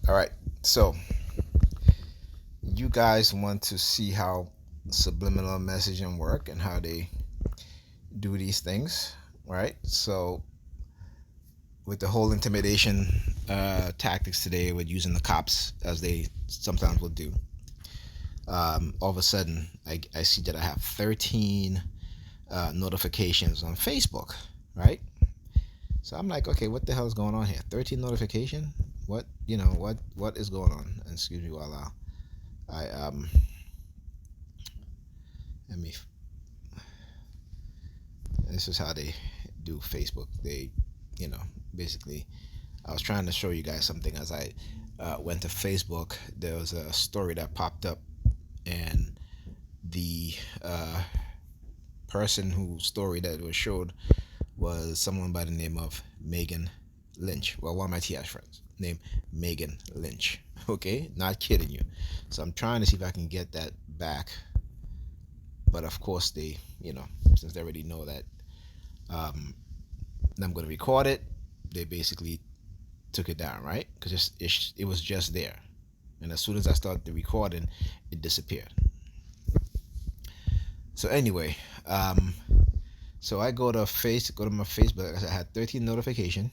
All right. So, you guys want to see how subliminal messaging work and how they do these things, right? So, with the whole intimidation tactics today, with using the cops as they sometimes will do, all of a sudden I see that I have 13 notifications on Facebook, right? So I'm like, okay, what the hell is going on here? 13 notification? What what is going on? And excuse me while I let me. This is how they do Facebook. They, you know, basically, I was trying to show you guys something as I went to Facebook. There was a story that popped up, and the person whose story that was showed was someone by the name of Megan Lynch. Well, one of my TS friends named Megan Lynch. Okay, not kidding you. So I'm trying to see if I can get that back. But of course, they, since they already know that um, I'm going to record it, they basically took it down, right? Because it was just there. And as soon as I started the recording, it disappeared. So anyway, so I go to my Facebook. I had 13 notification,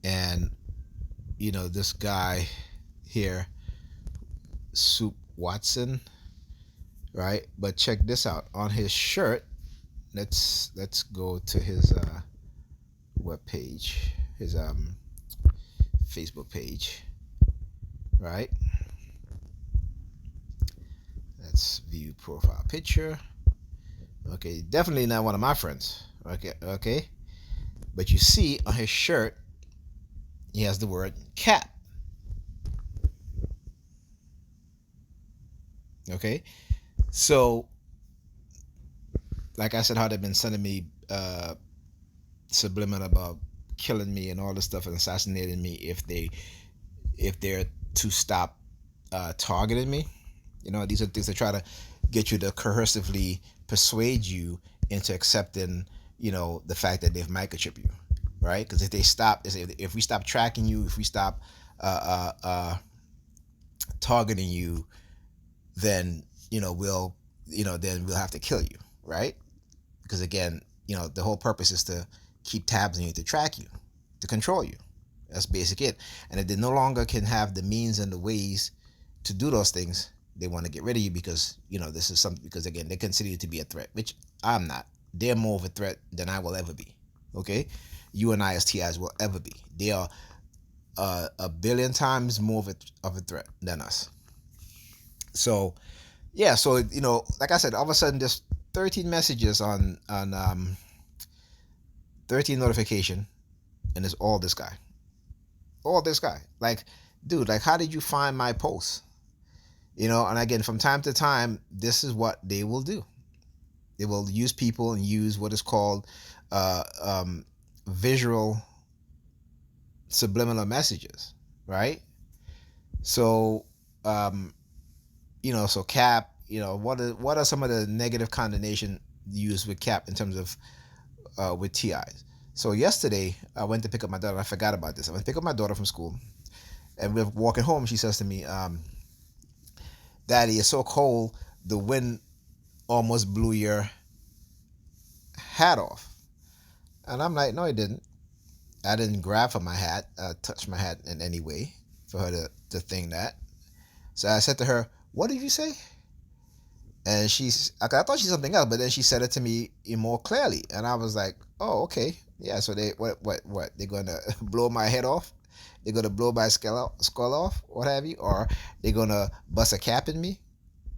and this guy here, Soup Watson, right? But check this out on his shirt. Let's go to his web page, his Facebook page, right? Let's view profile picture. Okay, definitely not one of my friends. Okay. But you see on his shirt, he has the word cap. Okay, so like I said, how they've been sending me subliminal about killing me and all this stuff and assassinating me if they're to stop targeting me. These are things that try to get you to coercively persuade you into accepting, the fact that they've microchipped you, right? Because if we stop tracking you, if we stop targeting you, then we'll have to kill you, right? Because again, the whole purpose is to keep tabs on you, to track you, to control you. That's basic it. And if they no longer can have the means and the ways to do those things, they want to get rid of you because this is something, because again, they consider you to be a threat, which I'm not. They're more of a threat than I will ever be. Okay, you and I as TIs will ever be. They are a billion times more of a threat than us. So yeah, so like I said, all of a sudden there's 13 messages on 13 notification, and it's all this guy. Like, dude, like, how did you find my posts? And again, from time to time, this is what they will do. They will use people and use what is called uh, um, visual subliminal messages, right? So, um, so cap, what are some of the negative connotation used with cap in terms of with TIs? So yesterday I went to pick up my daughter. I forgot about this. I went to pick up my daughter from school, and we're walking home. She says to me, "Daddy, it's so cold. The wind almost blew your hat off." And I'm like, "No, it didn't. I didn't grab for my hat, touch my hat in any way for her to think that." So I said to her, "What did you say?" And I thought she said something else, but then she said it to me more clearly, and I was like, "Oh, okay, yeah." So they what? They're gonna blow my head off? They're gonna blow my skull off, what have you, or they're gonna bust a cap in me?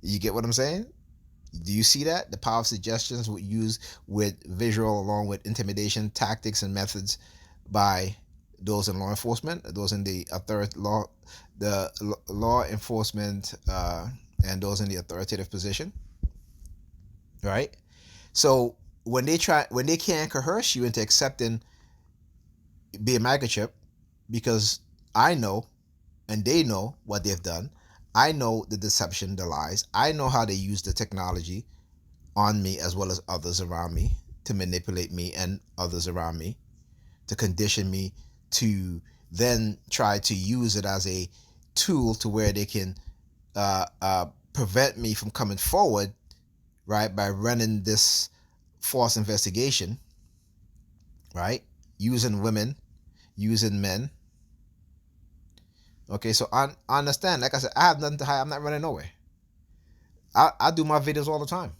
You get what I'm saying? Do you see that the power of suggestions would use with visual along with intimidation tactics and methods by those in law enforcement, those in the law enforcement, and those in the authoritative position, right? So when they can't coerce you into accepting being microchip, because I know and they know what they've done. I know the deception, the lies. I know how they use the technology on me as well as others around me to manipulate me and others around me, to condition me to then try to use it as a tool to where they can prevent me from coming forward, right, by running this false investigation, right, using women, using men. Okay, so I understand. Like I said, I have nothing to hide. I'm not running nowhere. I do my videos all the time.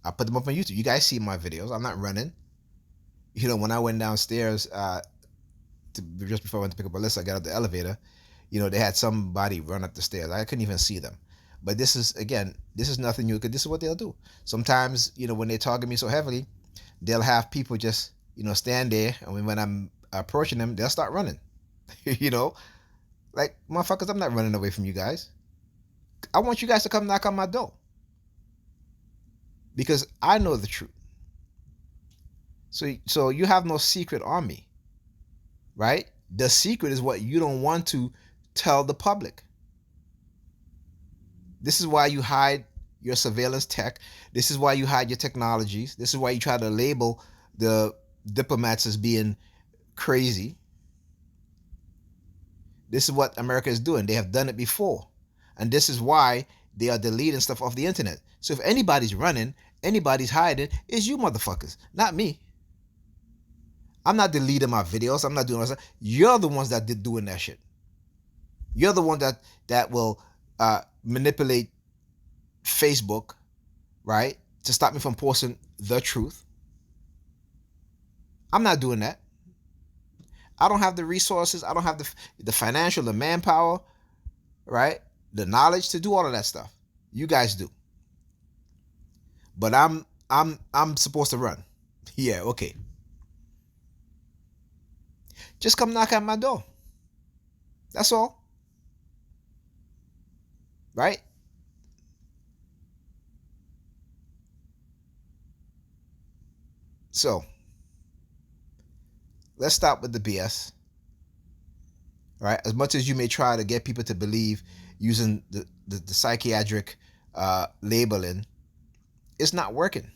I put them up on YouTube. You guys see my videos. I'm not running. You know, when I went downstairs just before I went to pick up Alyssa, I got out the elevator. You know, they had somebody run up the stairs. I couldn't even see them. But this is, again, this is nothing new. This is what they'll do. Sometimes, you know, when they target me so heavily, they'll have people just, you know, stand there, and when I'm approaching them, they'll start running. You know, like, motherfuckers, I'm not running away from you guys. I want you guys to come knock on my door because I know the truth. So you have no secret on me, right? The secret is what you don't want to tell the public. This is why you hide your surveillance tech. This is why you hide your technologies. This is why you try to label the diplomats as being crazy. This is what America is doing. They have done it before. And this is why they are deleting stuff off the internet. So if anybody's running, anybody's hiding, it's you motherfuckers, not me. I'm not deleting my videos. I'm not doing that. You're the ones that did doing that shit. You're the one that will manipulate Facebook, right, to stop me from posting the truth. I'm not doing that. I don't have the resources. I don't have the financial, the manpower, right, the knowledge to do all of that stuff. You guys do. But I'm supposed to run. Yeah, okay. Just come knock at my door. That's all. Right? So, let's stop with the BS. Right? As much as you may try to get people to believe using the psychiatric labeling, it's not working.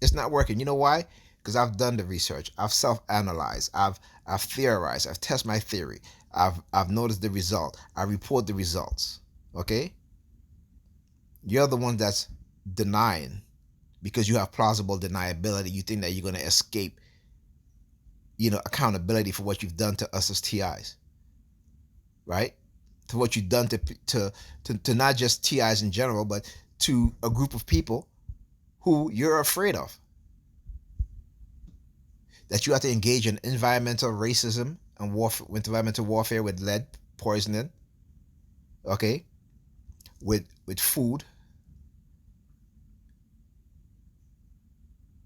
It's not working. You know why? Because I've done the research. I've self-analyzed. I've theorized. I've tested my theory. I've noticed the result. I report the results. Okay? You're the one that's denying because you have plausible deniability. You think that you're going to escape, you know, accountability for what you've done to us as TIs. Right? To what you've done to not just TIs in general, but to a group of people who you're afraid of. That you have to engage in environmental racism and warfare, with environmental warfare with lead poisoning, okay, with food,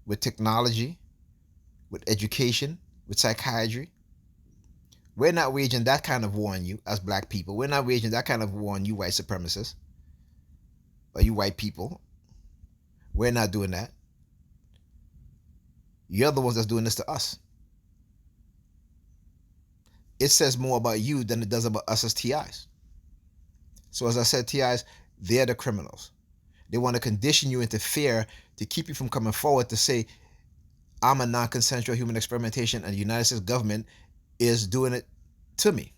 with technology, with education, with psychiatry. We're not waging that kind of war on you as black people. We're not waging that kind of war on you white supremacists or you white people. We're not doing that. You're the ones that's doing this to us. It says more about you than it does about us as TIs. So as I said, TIs, they're the criminals. They want to condition you into fear to keep you from coming forward to say, I'm a non-consensual human experimentation and the United States government is doing it to me.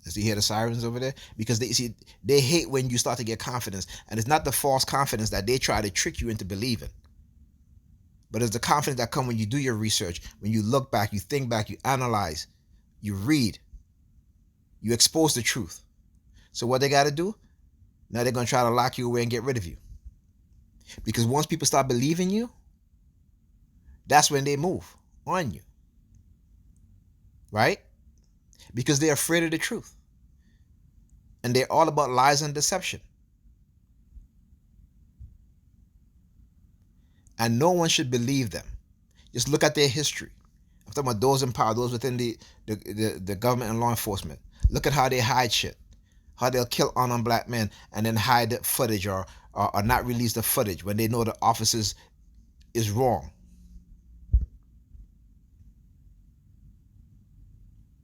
As you hear the sirens over there? Because they hate when you start to get confidence. And it's not the false confidence that they try to trick you into believing. But it's the confidence that comes when you do your research, when you look back, you think back, you analyze, you read, you expose the truth. So what they got to do? Now they're going to try to lock you away and get rid of you. Because once people start believing you, that's when they move on you. Right? Because they're afraid of the truth. And they're all about lies and deception. And no one should believe them. Just look at their history. I'm talking about those in power, those within the government and law enforcement. Look at how they hide shit. How they'll kill unarmed black men and then hide the footage or not release the footage when they know the officers is wrong.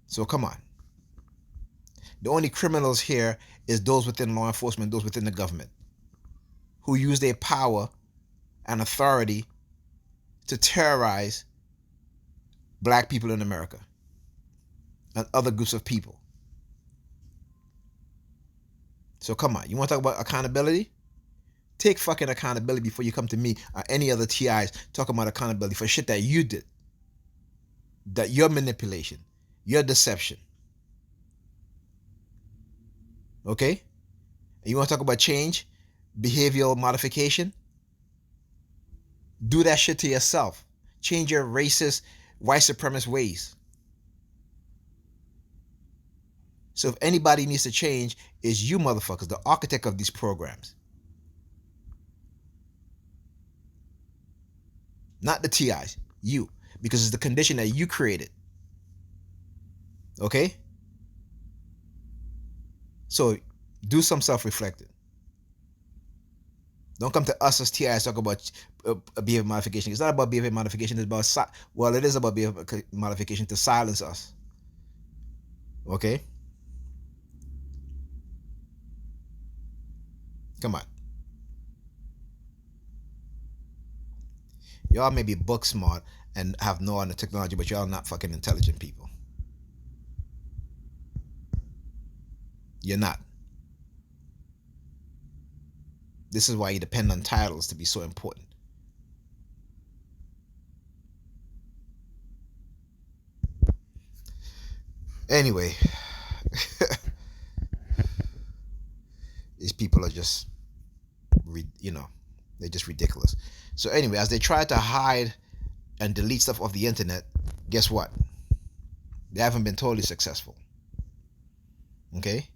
So come on. The only criminals here is those within law enforcement, those within the government, who use their power and authority to terrorize black people in America. and other groups of people. So come on, you want to talk about accountability? Take fucking accountability before you come to me or any other TIs talking about accountability for shit that you did, that your manipulation, your deception. Okay? And you want to talk about change, behavioral modification? Do that shit to yourself. Change your racist, white supremacist ways. So if anybody needs to change, it's you motherfuckers, the architect of these programs. Not the TIs, you. Because it's the condition that you created. Okay? So do some self-reflecting. Don't come to us as TIs talk about behavior modification. It's not about behavior modification. It's about, well, it is about behavior modification to silence us. Okay? Come on. Y'all may be book smart and have no on the technology, but y'all not fucking intelligent people. You're not. This is why you depend on titles to be so important. Anyway, these people are just, they're just ridiculous. So anyway, as they try to hide and delete stuff off the internet, guess what? They haven't been totally successful. Okay?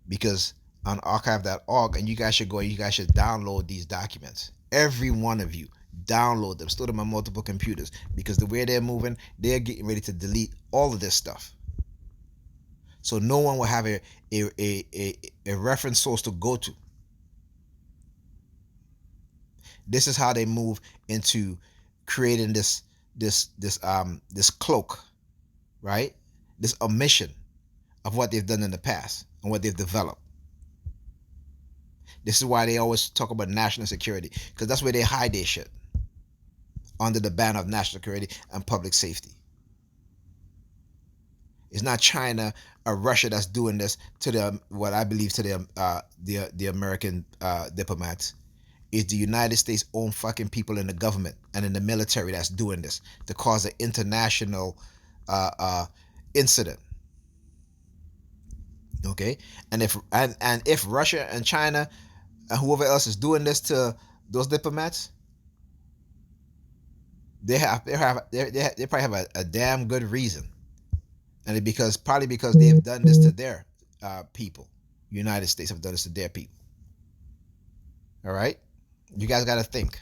Because on archive.org, and you guys should download these documents. Every one of you, download them, store them on multiple computers, because the way they're moving, they're getting ready to delete all of this stuff. So no one will have a reference source to go to. This is how they move into creating this cloak, right? This omission of what they've done in the past and what they've developed. This is why they always talk about national security, because that's where they hide their shit, under the banner of national security and public safety. It's not China or Russia that's doing this to what I believe to the American diplomats. It's the United States' own fucking people in the government and in the military that's doing this to cause an international incident. Okay, and if Russia and China and whoever else is doing this to those diplomats, they probably have a damn good reason, and it probably because they have done this to their people. United States have done this to their people. All right, you guys got to think.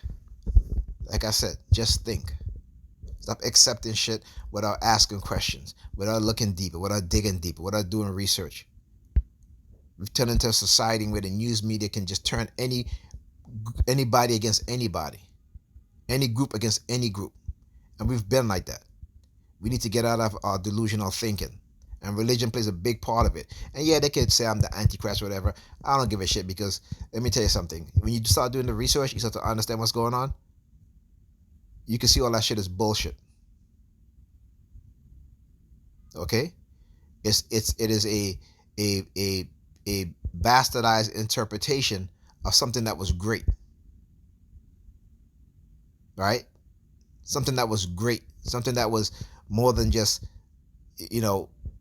Like I said, just think. Stop accepting shit without asking questions, without looking deeper, without digging deeper, without doing research. We've turned into a society where the news media can just turn anybody against anybody, any group against any group, and we've been like that. We need to get out of our delusional thinking, and religion plays a big part of it. And yeah, they could say I'm the Antichrist or whatever. I don't give a shit, because let me tell you something. When you start doing the research, you start to understand what's going on. You can see all that shit is bullshit. Okay, it is a bastardized interpretation of something that was great, right? Something that was great, something that was more than just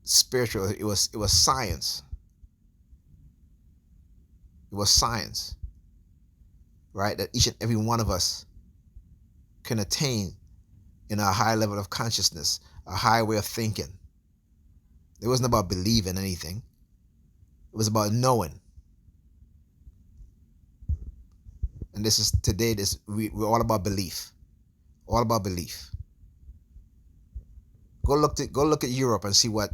spiritual. It was science. It was science, right? That each and every one of us can attain in a high level of consciousness, a high way of thinking. It wasn't about believing anything. It was about knowing. And this is today. We're all about belief. All about belief. Go look at Europe and see what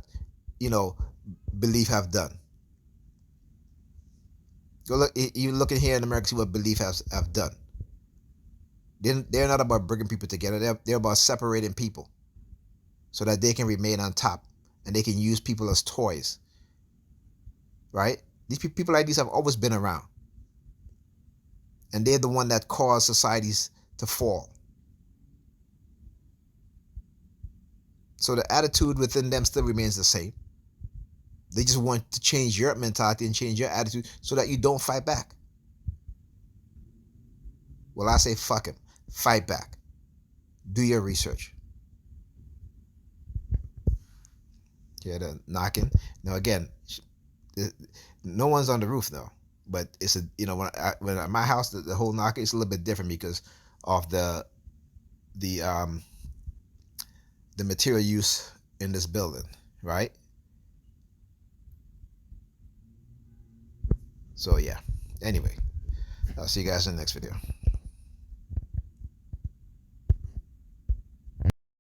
belief have done. You look in here in America, see what belief have done. They're not about bringing people together. They're about separating people so that they can remain on top and they can use people as toys. Right? These people like these have always been around. And they're the one that cause societies to fall. So the attitude within them still remains the same. They just want to change your mentality and change your attitude so that you don't fight back. Well, I say fuck him. Fight back. Do your research. Hear the knocking. Now again, no one's on the roof though. But it's when at my house the whole knocking is a little bit different because of the material use in this building, right? So yeah. Anyway, I'll see you guys in the next video.